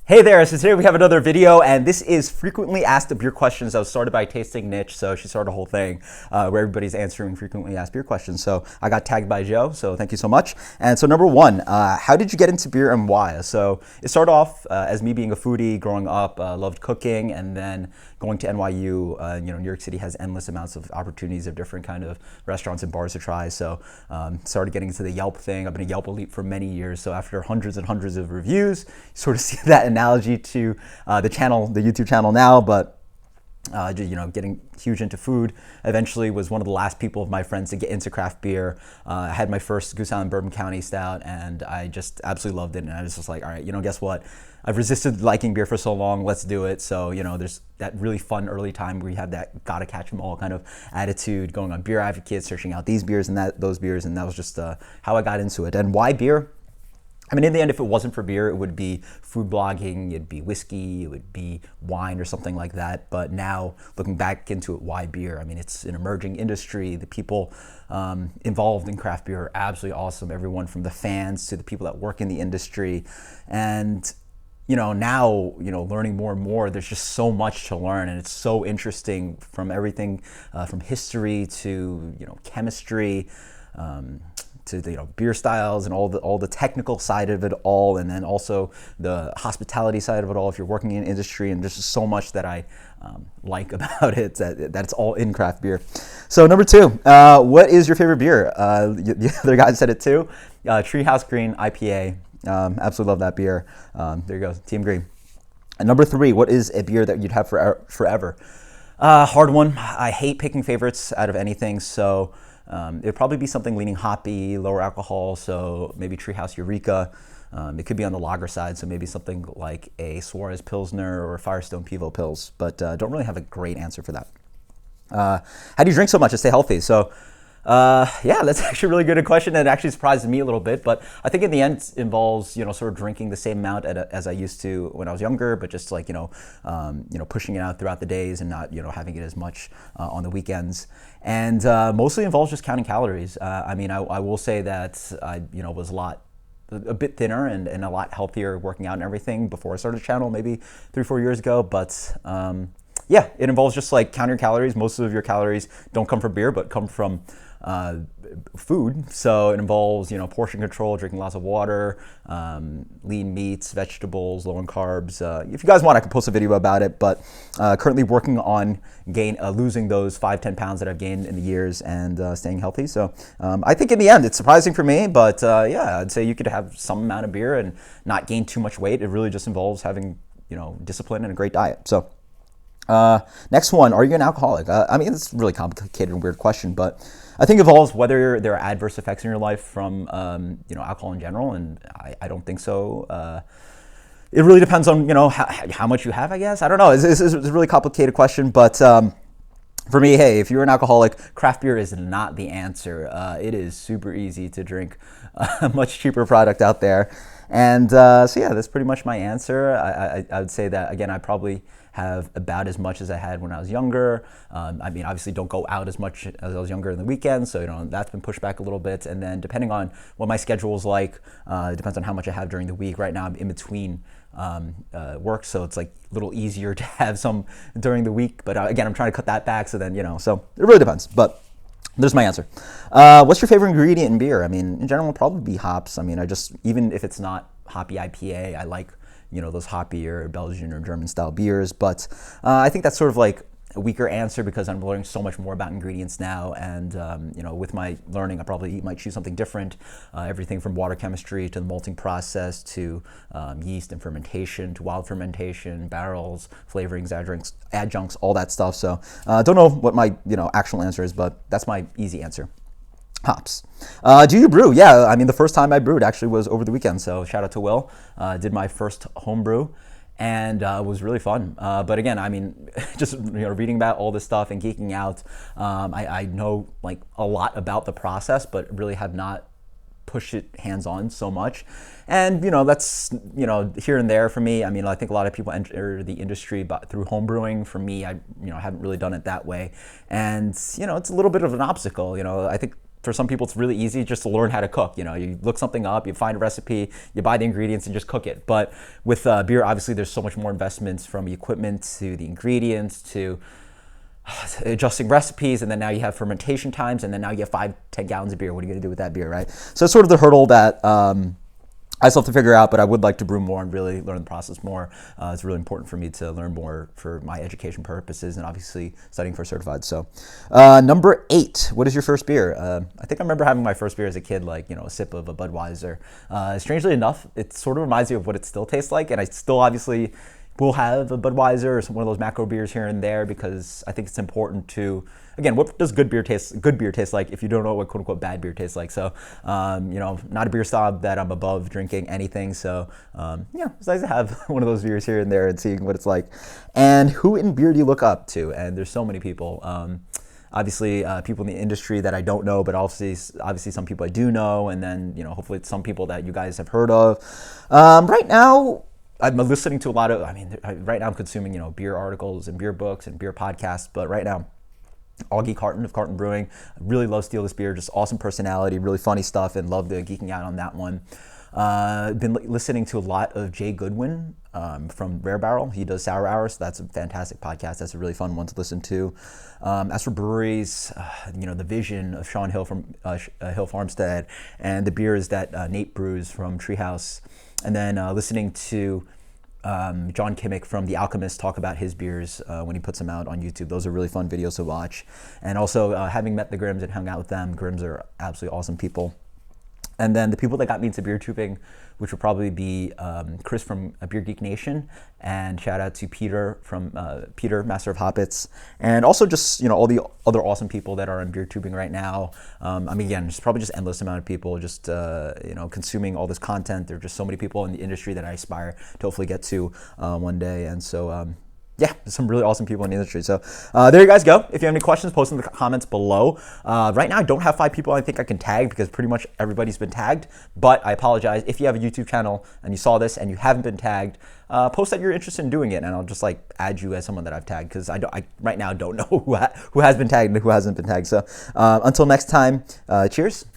Hey there, so today we have another video, and this is frequently asked beer questions that was started by Tasting Niche. So she started a whole thing where everybody's answering frequently asked beer questions. So I got tagged by Joe, so thank you so much. And so number one, how did you get into beer and why? So it started off as me being a foodie growing up, loved cooking, and then going to NYU. New York City has endless amounts of opportunities of different kind of restaurants and bars to try. So started getting into the Yelp thing. I've been a Yelp elite for many years. So after hundreds and hundreds of reviews, you sort of see that analogy to the YouTube channel now, but getting huge into food. Eventually was one of the last people of my friends to get into craft beer. I had my first Goose Island Bourbon County Stout, and I just absolutely loved it. And I was just like, all right, guess what? I've resisted liking beer for so long. Let's do it. So, there's that really fun early time where you have that gotta catch them all kind of attitude, going on Beer Advocate, searching out these beers and those beers, and that was just how I got into it. And why beer? I mean, in the end, if it wasn't for beer, it would be food blogging, it'd be whiskey, it would be wine or something like that. But now, looking back into it, why beer? I mean, it's an emerging industry. The people involved in craft beer are absolutely awesome. Everyone from the fans to the people that work in the industry. And, now, learning more and more, there's just so much to learn. And it's so interesting from everything from history to, chemistry, to the beer styles and all the technical side of it all, and then also the hospitality side of it all if you're working in industry. And there's just so much that I like about it that it's all in craft beer. So number two, what is your favorite beer? The other guy said it too. Treehouse Green IPA. Absolutely love that beer. There you go, Team Green. And number three, what is a beer that you'd have forever? Hard one. I hate picking favorites out of anything, so it'd probably be something leaning hoppy, lower alcohol, so maybe Treehouse Eureka. It could be on the lager side, so maybe something like a Suarez Pilsner or a Firestone Pivo Pils, but don't really have a great answer for that. How do you drink so much to stay healthy? So that's actually a really good question, and it actually surprised me a little bit, but I think in the end it involves, sort of drinking the same amount as I used to when I was younger, but just like, pushing it out throughout the days and not, having it as much on the weekends. And mostly involves just counting calories. I will say that I, was a bit thinner and a lot healthier working out and everything before I started the channel, maybe 3-4 years ago, but it involves just like counting your calories. Most of your calories don't come from beer, but come from food. So it involves, portion control, drinking lots of water, lean meats, vegetables, low in carbs. If you guys want, I can post a video about it, but currently working on losing those 5-10 pounds that I've gained in the years and staying healthy. So I think in the end, it's surprising for me, but I'd say you could have some amount of beer and not gain too much weight. It really just involves having, discipline and a great diet. So next one, are you an alcoholic? It's a really complicated and weird question, but I think it involves whether there are adverse effects in your life from, alcohol in general, and I don't think so. It really depends on, how much you have, I guess. I don't know. It's a really complicated question, but for me, hey, if you're an alcoholic, craft beer is not the answer. It is super easy to drink a much cheaper product out there. And that's pretty much my answer. I would say that, again, I probably have about as much as I had when I was younger. Obviously don't go out as much as I was younger in the weekends, so that's been pushed back a little bit. And then depending on what my schedule is like, it depends on how much I have during the week. Right now I'm in between work, so it's like a little easier to have some during the week. But again, I'm trying to cut that back, so then, so it really depends. But there's my answer. What's your favorite ingredient in beer? In general, it'll probably be hops. Even if it's not hoppy IPA, I like, those hoppier Belgian or German style beers. But I think that's sort of like a weaker answer because I'm learning so much more about ingredients now. And, with my learning, I probably might choose something different. Everything from water chemistry to the malting process to yeast and fermentation to wild fermentation, barrels, flavorings, adjuncts, all that stuff. So I don't know what my, actual answer is, but that's my easy answer. Hops. Do you brew? Yeah, the first time I brewed actually was over the weekend, so shout out to Will. Did my first home brew, and it was really fun. But again, just reading about all this stuff and geeking out, I know like a lot about the process, but really have not pushed it hands-on so much. And that's here and there for me. I think a lot of people enter the industry through home brewing. For me, I haven't really done it that way, and it's a little bit of an obstacle. I think for some people, it's really easy just to learn how to cook. You look something up, you find a recipe, you buy the ingredients and just cook it. But with beer, obviously, there's so much more investments, from the equipment to the ingredients to adjusting recipes, and then now you have fermentation times, and then now you have 5-10 gallons of beer. What are you going to do with that beer, right? So it's sort of the hurdle that I still have to figure out, but I would like to brew more and really learn the process more. It's really important for me to learn more for my education purposes and obviously studying for certified. So number 8, what is your first beer? I think I remember having my first beer as a kid, like, a sip of a Budweiser. Strangely enough, it sort of reminds me of what it still tastes like, and I still obviously will have a Budweiser or one of those macro beers here and there, because I think it's important to, again, what does good beer taste like if you don't know what quote unquote bad beer tastes like? So, not a beer snob that I'm above drinking anything. So, it's nice to have one of those beers here and there and seeing what it's like. And who in beer do you look up to? And there's so many people. Obviously, people in the industry that I don't know, but obviously some people I do know. And then, hopefully it's some people that you guys have heard of. Right now, I'm listening to a lot of, right now I'm consuming, beer articles and beer books and beer podcasts, but right now, Augie Carton of Carton Brewing, I really love Steal This Beer, just awesome personality, really funny stuff, and love the geeking out on that one. Been listening to a lot of Jay Goodwin from Rare Barrel. He does Sour Hours, so that's a fantastic podcast. That's a really fun one to listen to. As for breweries, the vision of Sean Hill from Hill Farmstead, and the beers that Nate brews from Treehouse. And then listening to John Kimmick from The Alchemist talk about his beers when he puts them out on YouTube. Those are really fun videos to watch. And also having met the Grims and hung out with them, Grims are absolutely awesome people. And then the people that got me into beer tubing, which would probably be Chris from Beer Geek Nation, and shout out to Peter from Peter, Master of Hoppits, and also just all the other awesome people that are in beer tubing right now. Again, there's probably just endless amount of people just consuming all this content. There are just so many people in the industry that I aspire to hopefully get to one day, and so. Some really awesome people in the industry. So there you guys go. If you have any questions, post in the comments below. Right now, I don't have 5 people I think I can tag because pretty much everybody's been tagged. But I apologize. If you have a YouTube channel and you saw this and you haven't been tagged, post that you're interested in doing it, and I'll just add you as someone that I've tagged, because I right now don't know who has been tagged and who hasn't been tagged. So until next time, cheers.